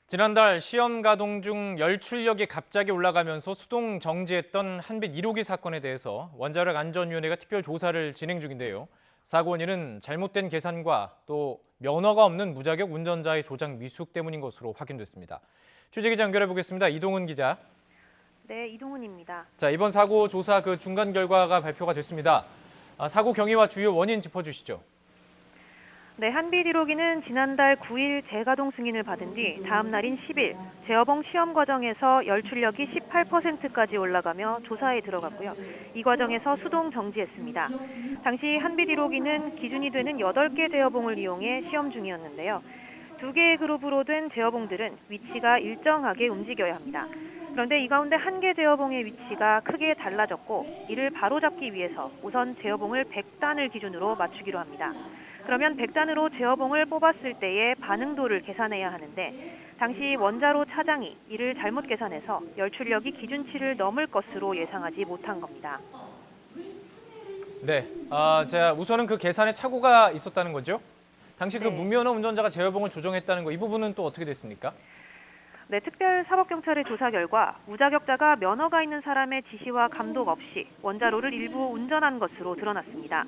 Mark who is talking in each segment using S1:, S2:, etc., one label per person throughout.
S1: 지난달 시험 가동 중 열출력이 갑자기 올라가면서 수동 정지했던 한빛 1호기 사건에 대해서 원자력 안전위원회가 특별 조사를 진행 중인데요. 사고 원인은 잘못된 계산과 또 면허가 없는 무자격 운전자의 조작 미숙 때문인 것으로 확인됐습니다. 취재기자 연결해 보겠습니다. 이동훈 기자.
S2: 네, 이동훈입니다.
S1: 자, 이번 사고 조사 중간 결과가 발표가 됐습니다. 사고 경위와 주요 원인 짚어주시죠.
S2: 네, 한빛 1호기는 지난달 9일 재가동 승인을 받은 뒤 다음 날인 10일 재어봉 시험 과정에서 열출력이 18%까지 올라가며 조사에 들어갔고요. 이 과정에서 수동 정지했습니다. 당시 한빛 1호기는 기준이 되는 8개 재어봉을 이용해 시험 중이었는데요. 2개의 그룹으로 된 재어봉들은 위치가 일정하게 움직여야 합니다. 그런데 이 가운데 1개 재어봉의 위치가 크게 달라졌고 이를 바로잡기 위해서 우선 재어봉을 100단을 기준으로 맞추기로 합니다. 그러면 100단으로 재어봉을 뽑았을 때의 반응도를 계산해야 하는데 당시 원자로 차장이 이를 잘못 계산해서 열출력이 기준치를 넘을 것으로 예상하지 못한 겁니다.
S1: 네, 우선은 그 계산에 착오가 있었다는 거죠? 당시 그
S2: 네.
S1: 무면허 운전자가 재어봉을 조정했다는 거, 이 부분은 또 어떻게 됐습니까?
S2: 네, 특별사법경찰의 조사 결과 무자격자가 면허가 있는 사람의 지시와 감독 없이 원자로를 일부 운전한 것으로 드러났습니다.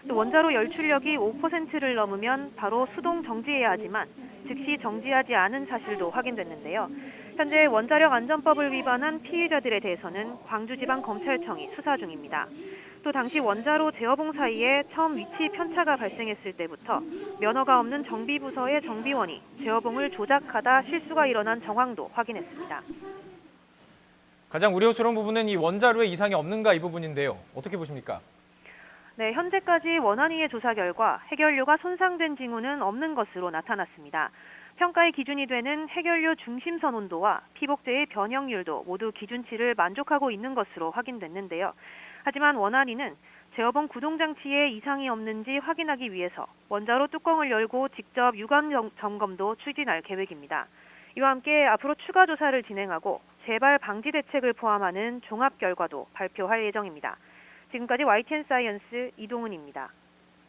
S2: 또 원자로 열출력이 5%를 넘으면 바로 수동 정지해야 하지만 즉시 정지하지 않은 사실도 확인됐는데요. 현재 원자력 안전법을 위반한 피해자들에 대해서는 광주지방검찰청이 수사 중입니다. 또 당시 원자로 재어봉 사이에 처음 위치 편차가 발생했을 때부터 면허가 없는 정비부서의 정비원이 재어봉을 조작하다 실수가 일어난 정황도 확인했습니다.
S1: 가장 우려스러운 부분은 이 원자로에 이상이 없는가 이 부분인데요. 어떻게 보십니까?
S2: 네, 현재까지 원안위의 조사 결과 해결료가 손상된 징후는 없는 것으로 나타났습니다. 평가의 기준이 되는 해결료 중심선 온도와 피복제의 변형률도 모두 기준치를 만족하고 있는 것으로 확인됐는데요. 하지만 원안위는 재어봉 구동장치에 이상이 없는지 확인하기 위해서 원자로 뚜껑을 열고 직접 유관 점검도 추진할 계획입니다. 이와 함께 앞으로 추가 조사를 진행하고 재발 방지 대책을 포함하는 종합 결과도 발표할 예정입니다. 지금까지 YTN 사이언스 이동훈입니다.